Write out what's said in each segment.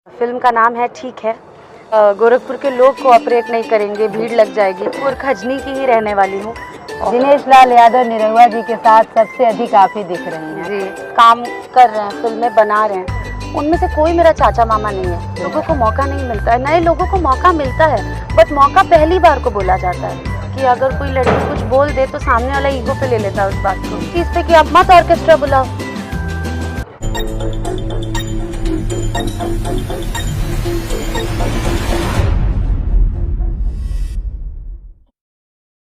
Film का नाम है ठीक है। गोरखपुर के लोग कोऑपरेट नहीं करेंगे, भीड़ लग जाएगी। और खजनी की ही रहने वाली हूँ। दिनेश लाल यादव निरहुआ जी के साथ सबसे अधिक आप ही दिख रही हैं। जी, काम कर रहे हैं, फिल्में बना रहे हैं। उनमें से कोई मेरा चाचा मामा नहीं है। लोगों को मौका नहीं मिलता है, नए लोगों को मौका मिलता है, बट मौका पहली बार को बोला जाता है कि अगर कोई लड़की कुछ बोल दे तो सामने वाला ईगो पे ले लेता है उस बात को, कि इस पे कि आप मत ऑर्केस्ट्रा बुलाओ।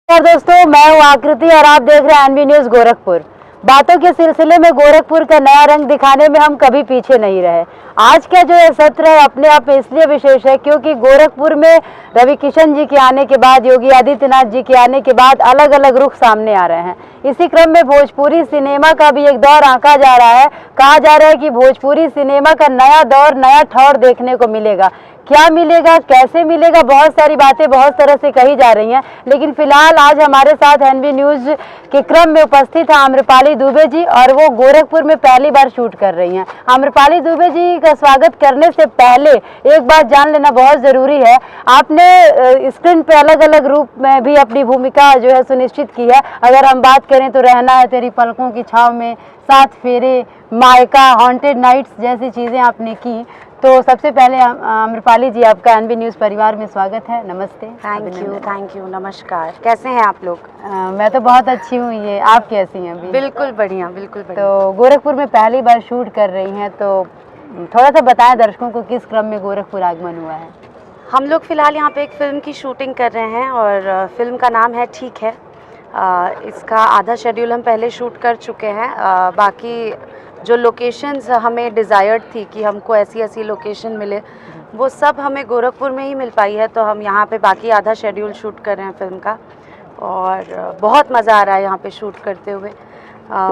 दोस्तों, मैं हूँ आकृति और आप देख रहे हैं एनबी न्यूज गोरखपुर। बातों के सिलसिले में गोरखपुर का नया रंग दिखाने में हम कभी पीछे नहीं रहे। आज का जो ये सत्र है अपने आप में इसलिए विशेष है क्योंकि गोरखपुर में रवि किशन जी के आने के बाद, योगी आदित्यनाथ जी के आने के बाद अलग अलग रुख सामने आ रहे हैं। इसी क्रम में भोजपुरी सिनेमा का भी एक दौर आंका जा रहा है। कहा जा रहा है कि भोजपुरी सिनेमा का नया दौर, नया ठौर देखने को मिलेगा। क्या मिलेगा, कैसे मिलेगा, बहुत सारी बातें बहुत तरह से कही जा रही हैं। लेकिन फिलहाल आज हमारे साथ एनबी न्यूज के क्रम में उपस्थित है आम्रपाली दुबे जी, और वो गोरखपुर में पहली बार शूट कर रही हैं। आम्रपाली दुबे जी का स्वागत करने से पहले एक बात जान लेना बहुत ज़रूरी है। आपने स्क्रीन पे अलग अलग रूप में भी अपनी भूमिका जो है सुनिश्चित की है। अगर हम बात करें तो रहना है तेरी पलकों की छाव में, सात फेरे, मायका, हॉन्टेड नाइट्स जैसी चीज़ें आपने की। तो सबसे पहले आम्रपाली जी, आपका एनबी न्यूज़ परिवार में स्वागत है। नमस्ते। थैंक यू, नमस्कार। कैसे हैं आप लोग? मैं तो बहुत अच्छी हूँ। ये आप कैसी हैं अभी? बिल्कुल बढ़िया, बिल्कुल बढ़िया। तो गोरखपुर में पहली बार शूट कर रही हैं, तो थोड़ा सा बताएं दर्शकों को किस क्रम में गोरखपुर आगमन हुआ है। हम लोग फ़िलहाल यहाँ पे एक फ़िल्म की शूटिंग कर रहे हैं और फिल्म का नाम है ठीक है। इसका आधा शेड्यूल हम पहले शूट कर चुके हैं। बाकी जो लोकेशंस हमें डिज़ायर्ड थी कि हमको ऐसी ऐसी लोकेशन मिले, वो सब हमें गोरखपुर में ही मिल पाई है। तो हम यहाँ पे बाकी आधा शेड्यूल शूट कर रहे हैं फिल्म का, और बहुत मज़ा आ रहा है यहाँ पे शूट करते हुए।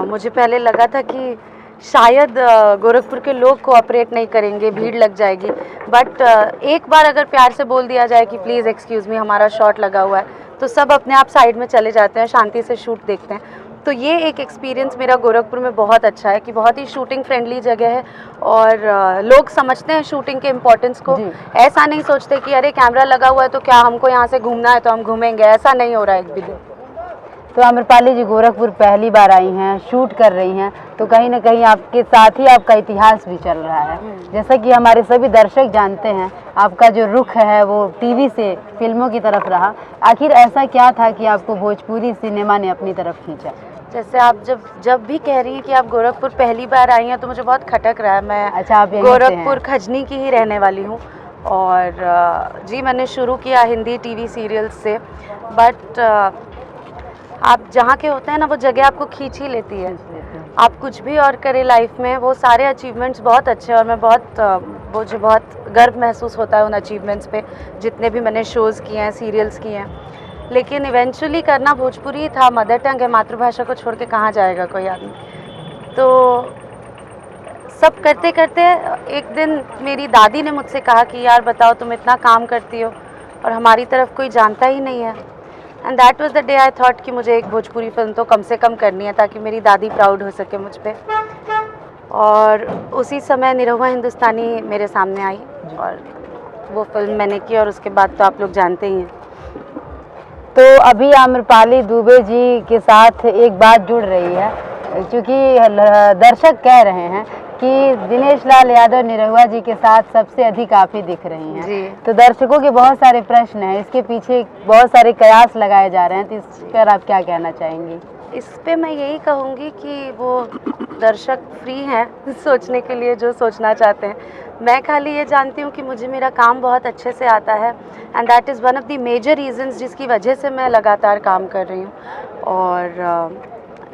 मुझे पहले लगा था कि शायद गोरखपुर के लोग कोऑपरेट नहीं करेंगे, भीड़ लग जाएगी, बट एक बार अगर प्यार से बोल दिया जाए कि प्लीज़ एक्सक्यूज़ मी, हमारा शॉट लगा हुआ है, तो सब अपने आप साइड में चले जाते हैं, शांति से शूट देखते हैं। तो ये एक एक्सपीरियंस मेरा गोरखपुर में बहुत अच्छा है कि बहुत ही शूटिंग फ्रेंडली जगह है, और लोग समझते हैं शूटिंग के इम्पोर्टेंस को। ऐसा नहीं सोचते कि अरे कैमरा लगा हुआ है तो क्या हमको यहाँ से घूमना है तो हम घूमेंगे, ऐसा नहीं हो रहा है एक भी दिन। तो आम्रपाली जी गोरखपुर पहली बार आई हैं, शूट कर रही हैं, तो कहीं ना कहीं आपके साथ ही आपका इतिहास भी चल रहा है। जैसा कि हमारे सभी दर्शक जानते हैं, आपका जो रुख है वो टीवी से फिल्मों की तरफ रहा। आखिर ऐसा क्या था कि आपको भोजपुरी सिनेमा ने अपनी तरफ खींचा? जैसे आप जब भी कह रही हैं कि आप गोरखपुर पहली बार आई हैं तो मुझे बहुत खटक रहा है। मैं आप गोरखपुर खजनी की ही रहने वाली हूँ, और जी मैंने शुरू किया हिंदी टीवी सीरियल्स से, बट आप जहाँ के होते हैं ना वो जगह आपको खींच ही लेती है। आप कुछ भी और करें लाइफ में, वो सारे अचीवमेंट्स बहुत अच्छे हैं और मैं मुझे बहुत गर्व महसूस होता है उन अचीवमेंट्स पे, जितने भी मैंने शोज़ किए हैं, सीरियल्स किए हैं। लेकिन इवेंचुअली करना भोजपुरी था, मदर टंग है, मातृभाषा को छोड़ के कहाँ जाएगा कोई आदमी। तो सब करते करते एक दिन मेरी दादी ने मुझसे कहा कि यार बताओ, तुम इतना काम करती हो और हमारी तरफ कोई जानता ही नहीं है। And that was the day I thought कि मुझे एक भोजपुरी फिल्म तो कम से कम करनी है ताकि मेरी दादी प्राउड हो सके मुझ पे। और उसी समय निरहुआ हिंदुस्तानी मेरे सामने आई और वो फिल्म मैंने की, और उसके बाद तो आप लोग जानते ही हैं। तो अभी आम्रपाली दुबे जी के साथ एक बात जुड़ रही है, क्योंकि दर्शक कह रहे हैं कि दिनेश लाल यादव निरहुआ जी के साथ सबसे अधिक आप ही दिख रही हैं जी। तो दर्शकों के बहुत सारे प्रश्न हैं, इसके पीछे बहुत सारे कयास लगाए जा रहे हैं, तो इस पर आप क्या कहना चाहेंगी? इस पे मैं यही कहूँगी कि वो दर्शक फ्री हैं सोचने के लिए जो सोचना चाहते हैं। मैं खाली ये जानती हूँ कि मुझे मेरा काम बहुत अच्छे से आता है, and that is one of the major reasons जिसकी वजह से मैं लगातार काम कर रही हूँ। और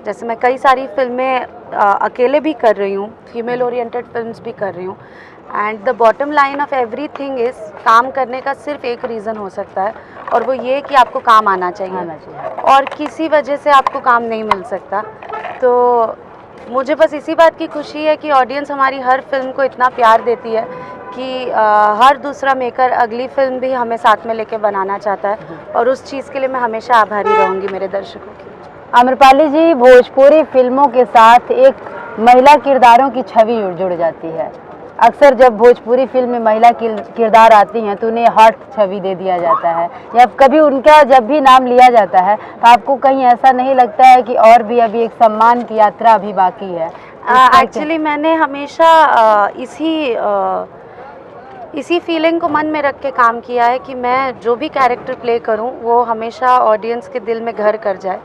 जैसे मैं कई सारी फिल्में अकेले भी कर रही हूँ, फीमेल ओरिएंटेड फिल्म्स भी कर रही हूँ, and the bottom line of everything is काम करने का सिर्फ एक रीज़न हो सकता है, और वो ये कि आपको काम आना चाहिए, और किसी वजह से आपको काम नहीं मिल सकता। तो मुझे बस इसी बात की खुशी है कि ऑडियंस हमारी हर फिल्म को इतना प्यार देती है कि हर दूसरा मेकर अगली फिल्म भी हमें साथ में लेके बनाना चाहता है, और उस चीज़ के लिए मैं हमेशा आभारी रहूँगी मेरे दर्शकों की। आम्रपाली जी, भोजपुरी फिल्मों के साथ एक महिला किरदारों की छवि जुड़ जाती है, अक्सर जब भोजपुरी फिल्म में महिला किरदार आती हैं तो उन्हें हॉट छवि दे दिया जाता है, या कभी उनका जब भी नाम लिया जाता है तो आपको कहीं ऐसा नहीं लगता है कि और भी अभी एक सम्मान की यात्रा अभी बाकी है? एक्चुअली मैंने हमेशा इसी फीलिंग को मन में रख के काम किया है कि मैं जो भी कैरेक्टर प्ले करूं वो हमेशा ऑडियंस के दिल में घर कर जाए।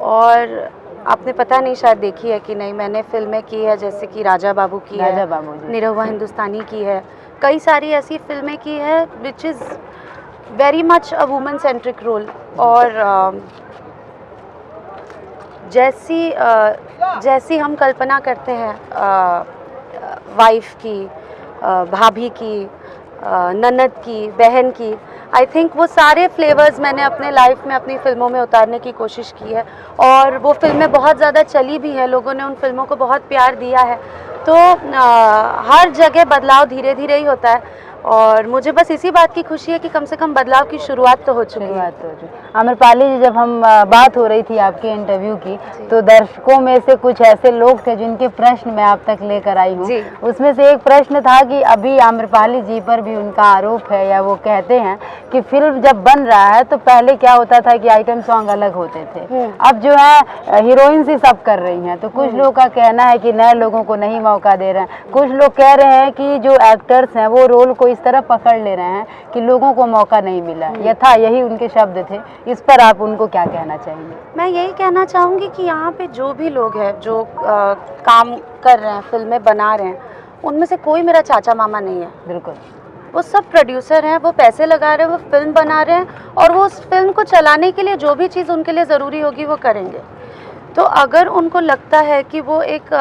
और आपने पता नहीं शायद देखी है कि नहीं, मैंने फिल्में की है जैसे कि राजा बाबू की है, निरहुआ हिंदुस्तानी की है, कई सारी ऐसी फिल्में की है which is very much a women centric role. और जैसी हम कल्पना करते हैं वाइफ की, भाभी की, ननद की, बहन की, आई थिंक वो सारे फ्लेवर्स मैंने अपने लाइफ में अपनी फ़िल्मों में उतारने की कोशिश की है। और वो फिल्में बहुत ज़्यादा चली भी हैं, लोगों ने उन फिल्मों को बहुत प्यार दिया है। तो हर जगह बदलाव धीरे धीरे ही होता है और मुझे बस इसी बात की खुशी है कि कम से कम बदलाव की शुरुआत तो हो चुकी है। आम्रपाली जी, जब हम बात हो रही थी आपके इंटरव्यू की तो दर्शकों में से कुछ ऐसे लोग थे जिनके प्रश्न मैं आप तक लेकर आई हूँ। उसमें से एक प्रश्न था कि अभी आम्रपाली जी पर भी उनका आरोप है, या वो कहते हैं कि फिल्म जब बन रहा है तो पहले क्या होता था कि आइटम सॉन्ग अलग होते थे, अब जो है हीरोइंस ही सब कर रही हैं। तो कुछ लोग का कहना है कि नए लोगों को नहीं मौका दे रहे हैं, कुछ लोग कह रहे हैं कि जो एक्टर्स हैं वो रोल को इस तरह पकड़ ले रहे हैं कि लोगों को मौका नहीं मिला। यही उनके शब्द थे। इस पर आप उनको क्या कहना चाहेंगे? मैं यही कहना चाहूँगी कि यहाँ पे जो भी लोग हैं जो काम कर रहे हैं, फिल्में बना रहे हैं, उनमें से कोई मेरा चाचा मामा नहीं है। बिल्कुल, वो सब प्रोड्यूसर हैं, वो पैसे लगा रहे हैं, वो फिल्म बना रहे हैं और वो उस फिल्म को चलाने के लिए जो भी चीज़ उनके लिए ज़रूरी होगी वो करेंगे। तो अगर उनको लगता है कि वो एक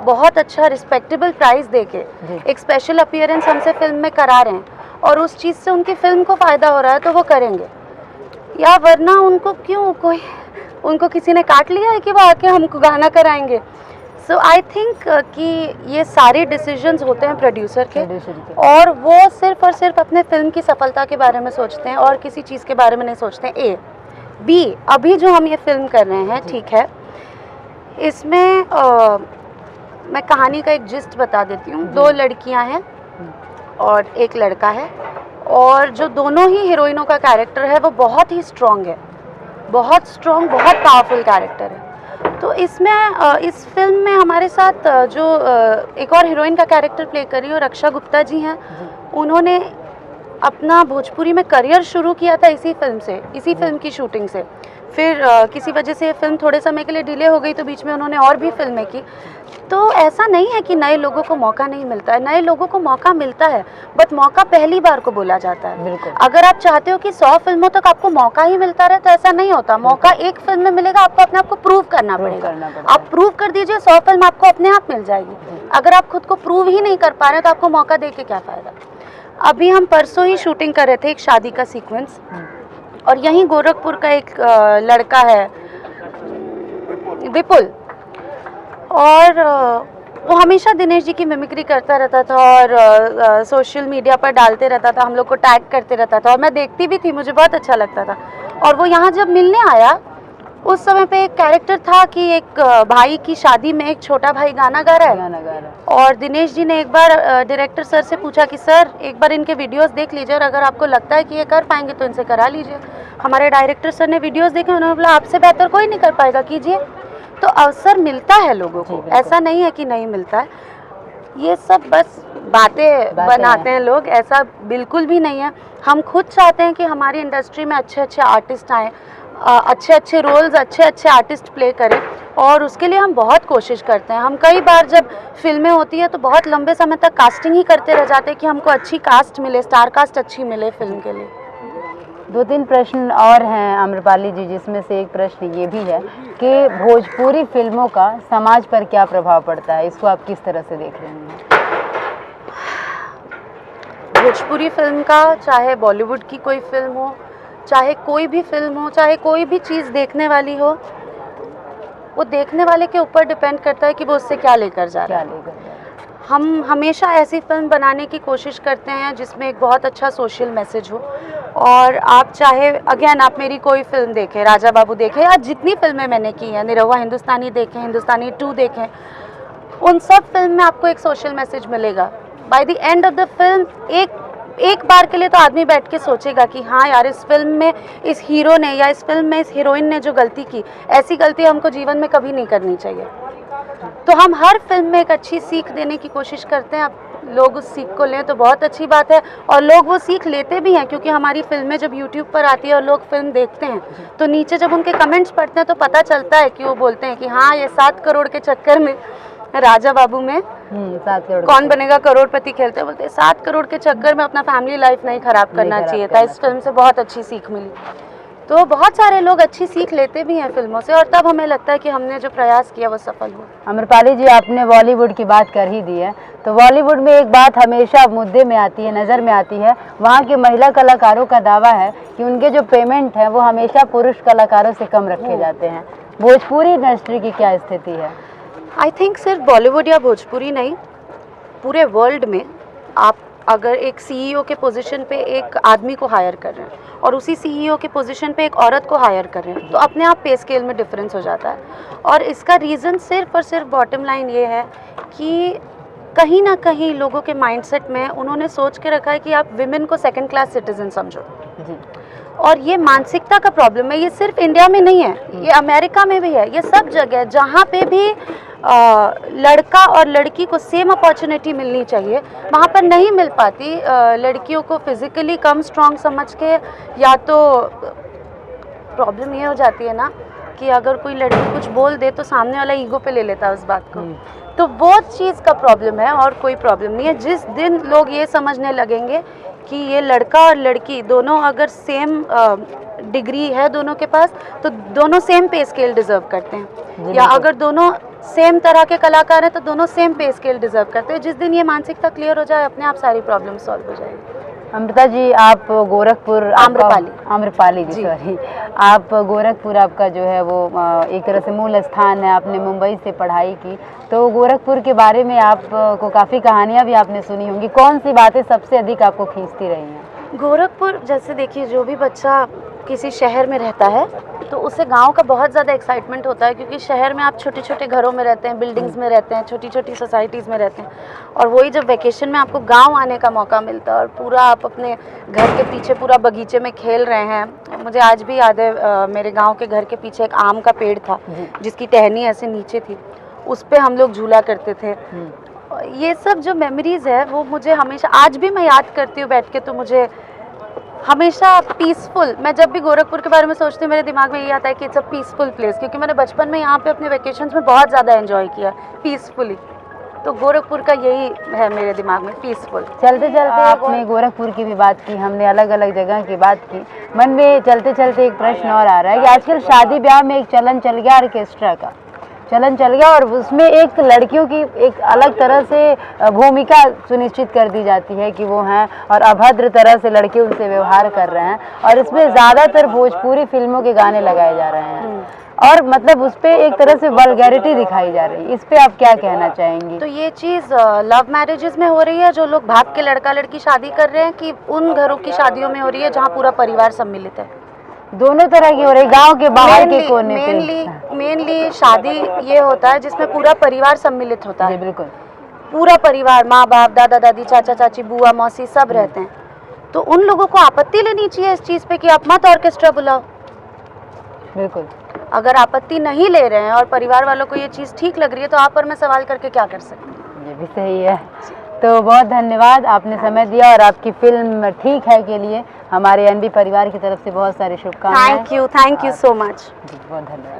बहुत अच्छा रिस्पेक्टेबल प्राइस देके एक स्पेशल अपीयरेंस हमसे फिल्म में करा रहे हैं और उस चीज़ से उनकी फिल्म को फ़ायदा हो रहा है तो वो करेंगे, या वरना उनको किसी ने काट लिया है कि वो आके हमको गाना कराएंगे। सो आई थिंक कि ये सारे डिसीजंस होते हैं प्रोड्यूसर के और वो सिर्फ और सिर्फ अपने फिल्म की सफलता के बारे में सोचते हैं और किसी चीज़ के बारे में नहीं सोचते हैं। ए बी, अभी जो हम ये फिल्म कर रहे हैं, ठीक है, इसमें मैं कहानी का एक जिस्ट बता देती हूँ। 2 लड़कियाँ हैं और एक लड़का है और जो दोनों ही हीरोइनों का कैरेक्टर है वो बहुत ही स्ट्रॉन्ग है, बहुत स्ट्रॉन्ग, बहुत पावरफुल कैरेक्टर है। तो इसमें इस फिल्म में हमारे साथ जो एक और हीरोइन का कैरेक्टर प्ले कर रही है रक्षा गुप्ता जी हैं। उन्होंने अपना भोजपुरी में करियर शुरू किया था इसी फिल्म से, इसी फिल्म की शूटिंग से। फिर किसी वजह से फिल्म थोड़े समय के लिए डिले हो गई तो बीच में उन्होंने और भी फिल्में की। तो ऐसा नहीं है कि नए लोगों को मौका नहीं मिलता है, नए लोगों को मौका मिलता है, बट मौका पहली बार को बोला जाता है। अगर आप चाहते हो कि 100 फिल्मों तक आपको मौका ही मिलता रहे तो ऐसा नहीं होता। मौका एक फिल्म में मिलेगा, आपको अपने आप को प्रूव करना पड़ेगा। आप प्रूव कर दीजिए, 100 फिल्म आपको अपने आप मिल जाएगी। अगर आप खुद को प्रूव ही नहीं कर पा रहे तो आपको मौका दे के क्या फ़ायदा। अभी हम परसों ही शूटिंग कर रहे थे एक शादी का सीक्वेंस और यहीं गोरखपुर का एक लड़का है विपुल, और वो हमेशा दिनेश जी की मिमिक्री करता रहता था और सोशल मीडिया पर डालते रहता था, हम लोग को टैग करते रहता था और मैं देखती भी थी, मुझे बहुत अच्छा लगता था। और वो यहाँ जब मिलने आया उस समय पे एक कैरेक्टर था कि एक भाई की शादी में एक छोटा भाई गाना गा रहा है और दिनेश जी ने एक बार डायरेक्टर सर से पूछा कि सर एक बार इनके वीडियोस देख लीजिए और अगर आपको लगता है कि ये कर पाएंगे तो इनसे करा लीजिए। हमारे डायरेक्टर सर ने वीडियोस देखे, उन्होंने बोला आपसे बेहतर कोई नहीं कर पाएगा, कीजिए। तो अवसर मिलता है लोगों को, ऐसा नहीं है कि नहीं मिलता है। ये सब बस बातें बनाते हैं लोग, ऐसा बिल्कुल भी नहीं है। हम खुद चाहते हैं कि हमारी इंडस्ट्री में अच्छे अच्छे आर्टिस्ट आएँ, अच्छे अच्छे रोल्स, अच्छे अच्छे आर्टिस्ट प्ले करें और उसके लिए हम बहुत कोशिश करते हैं। हम कई बार जब फिल्में होती है तो बहुत लंबे समय तक कास्टिंग ही करते रह जाते हैं कि हमको अच्छी कास्ट मिले, स्टार कास्ट अच्छी मिले फिल्म के लिए। 2-3 प्रश्न और हैं आम्रपाली जी, जिसमें से एक प्रश्न ये भी है कि भोजपुरी फिल्मों का समाज पर क्या प्रभाव पड़ता है, इसको आप किस तरह से देख रहे हैं? भोजपुरी फिल्म का, चाहे बॉलीवुड की कोई फिल्म हो, चाहे कोई भी फिल्म हो, चाहे कोई भी चीज़ देखने वाली हो, वो देखने वाले के ऊपर डिपेंड करता है कि वो उससे क्या लेकर जा रहा है। हम हमेशा ऐसी फिल्म बनाने की कोशिश करते हैं जिसमें एक बहुत अच्छा सोशल मैसेज हो। और आप चाहे अगेन आप मेरी कोई फिल्म देखें, राजा बाबू देखें या जितनी फिल्में मैंने की हैं, निरहुआ हिंदुस्तानी देखें, हिंदुस्तानी 2 देखें, उन सब फिल्म में आपको एक सोशल मैसेज मिलेगा। By the end of the film एक बार के लिए तो आदमी बैठ के सोचेगा कि हाँ यार, इस फिल्म में इस हीरो ने या इस फिल्म में इस हीरोइन ने जो गलती की, ऐसी गलती हमको जीवन में कभी नहीं करनी चाहिए। तो हम हर फिल्म में एक अच्छी सीख देने की कोशिश करते हैं। अब लोग उस सीख को लें तो बहुत अच्छी बात है, और लोग वो सीख लेते भी हैं, क्योंकि हमारी फिल्में जब YouTube पर आती है और लोग फिल्म देखते हैं तो नीचे जब उनके कमेंट्स पढ़ते हैं तो पता चलता है कि वो बोलते हैं कि हाँ, ये 7 करोड़ के चक्कर में राजा बाबू में 7 करोड़ कौन बनेगा करोड़पति खेलते, बोलते 7 करोड़ के चक्कर में अपना फैमिली लाइफ नहीं खराब करना चाहिए था। इस फिल्म से बहुत अच्छी सीख मिली। तो बहुत सारे लोग अच्छी सीख लेते भी हैं फिल्मों से, और तब हमें लगता है कि हमने जो प्रयास किया वो सफल हुआ। आम्रपाली जी, आपने बॉलीवुड की बात कर ही दी है, तो बॉलीवुड में एक बात हमेशा मुद्दे में आती है, नज़र में आती है। वहाँ के महिला कलाकारों का दावा है कि उनके जो पेमेंट है वो हमेशा पुरुष कलाकारों से कम रखे जाते हैं। भोजपुरी इंडस्ट्री की क्या स्थिति है? आई थिंक सिर्फ बॉलीवुड या भोजपुरी नहीं, पूरे वर्ल्ड में आप अगर एक CEO के पोजीशन पे एक आदमी को हायर कर रहे हैं और उसी CEO के पोजीशन पे एक औरत को हायर कर रहे हैं, तो अपने आप पे स्केल में डिफरेंस हो जाता है। और इसका रीज़न सिर्फ और सिर्फ बॉटम लाइन ये है कि कहीं ना कहीं लोगों के माइंडसेट में उन्होंने सोच के रखा है कि आप विमेन को सेकंड क्लास सिटीजन समझो जी। और ये मानसिकता का प्रॉब्लम है। ये सिर्फ इंडिया में नहीं है, ये अमेरिका में भी है, ये सब जगह जहाँ पे भी लड़का और लड़की को सेम अपॉर्चुनिटी मिलनी चाहिए, वहाँ पर नहीं मिल पाती। लड़कियों को फिजिकली कम स्ट्रांग समझ के, या तो प्रॉब्लम ये हो जाती है ना कि अगर कोई लड़की कुछ बोल दे तो सामने वाला ईगो पे ले लेता है उस बात को, तो वो चीज़ का प्रॉब्लम है और कोई प्रॉब्लम नहीं है। जिस दिन लोग ये समझने लगेंगे कि ये लड़का और लड़की दोनों अगर सेम डिग्री है दोनों के पास, तो दोनों सेम पे स्केल डिजर्व करते हैं, या अगर दोनों सेम तरह के कलाकार हैं तो दोनों सेम पे स्केल डिजर्व करते हैं। जिस दिन ये मानसिकता क्लियर हो जाए, अपने आप सारी प्रॉब्लम सॉल्व हो जाएगी। अमृता जी, आप गोरखपुर, आम्रपाली जी सॉरी, आप गोरखपुर, आपका जो है वो एक तरह से मूल स्थान है। आपने मुंबई से पढ़ाई की, तो गोरखपुर के बारे में आपको काफ़ी कहानियाँ भी आपने सुनी होंगी। कौन सी बातें सबसे अधिक आपको खींचती रही हैं? गोरखपुर, जैसे देखिए, जो भी बच्चा किसी शहर में रहता है तो उसे गांव का बहुत ज़्यादा एक्साइटमेंट होता है, क्योंकि शहर में आप छोटे छोटे घरों में रहते हैं, बिल्डिंग्स में रहते हैं, छोटी छोटी सोसाइटीज़ में रहते हैं, और वही जब वैकेशन में आपको गांव आने का मौका मिलता है और पूरा आप अपने घर के पीछे पूरा बगीचे में खेल रहे हैं। मुझे आज भी याद है, मेरे गाँव के घर के पीछे एक आम का पेड़ था जिसकी टहनी ऐसे नीचे थी, उस पर हम लोग झूला करते थे। ये सब जो मेमोरीज़ है वो मुझे हमेशा, आज भी मैं याद करती हूँ बैठ के, तो मुझे हमेशा पीसफुल, मैं जब भी गोरखपुर के बारे में सोचती हूँ मेरे दिमाग में ये आता है कि इट्स अ पीसफुल प्लेस, क्योंकि मैंने बचपन में यहाँ पे अपने वेकेशंस में बहुत ज़्यादा एंजॉय किया पीसफुली। तो गोरखपुर का यही है मेरे दिमाग में, पीसफुल। चलते चलते आपने गोरखपुर की भी बात की, हमने अलग अलग जगह की बात की, मन में चलते चलते एक प्रश्न और आ रहा है कि आजकल शादी ब्याह में एक चलन चल गया, ऑर्केस्ट्रा का चलन चल गया, और उसमें एक लड़कियों की एक अलग तरह से भूमिका सुनिश्चित कर दी जाती है कि वो हैं, और अभद्र तरह से लड़के उनसे व्यवहार कर रहे हैं, और इसमें ज़्यादातर भोजपुरी फिल्मों के गाने लगाए जा रहे हैं, और मतलब उस पर एक तरह से वल्गैरिटी दिखाई जा रही है। इस पे आप क्या कहना चाहेंगी? तो ये चीज़ लव मैरिजेस में हो रही है, जो लोग भाग के लड़का लड़की शादी कर रहे हैं, कि उन घरों की शादियों में हो रही है जहाँ पूरा परिवार सम्मिलित है? दोनों तरह की हो रही, गांव के बाहर के कोने पे। मेनली शादी ये होता है जिसमें पूरा परिवार सम्मिलित होता है। बिल्कुल, पूरा परिवार, माँ बाप, दादा दादी, चाचा चाची, बुआ मौसी, सब रहते हैं। तो उन लोगों को आपत्ति लेनी चाहिए इस चीज़ पे कि आप मत ऑर्केस्ट्रा बुलाओ। बिल्कुल। अगर आपत्ति नहीं ले रहे हैं और परिवार वालों को ये चीज़ ठीक लग रही है, तो आप पर मैं सवाल करके क्या कर सकती हूँ? ये भी सही है। तो बहुत धन्यवाद, आपने समय दिया, और आपकी फिल्म ठीक है के लिए हमारे NB परिवार की तरफ से बहुत सारी शुभकामनाएं। Thank you so much. बहुत धन्यवाद।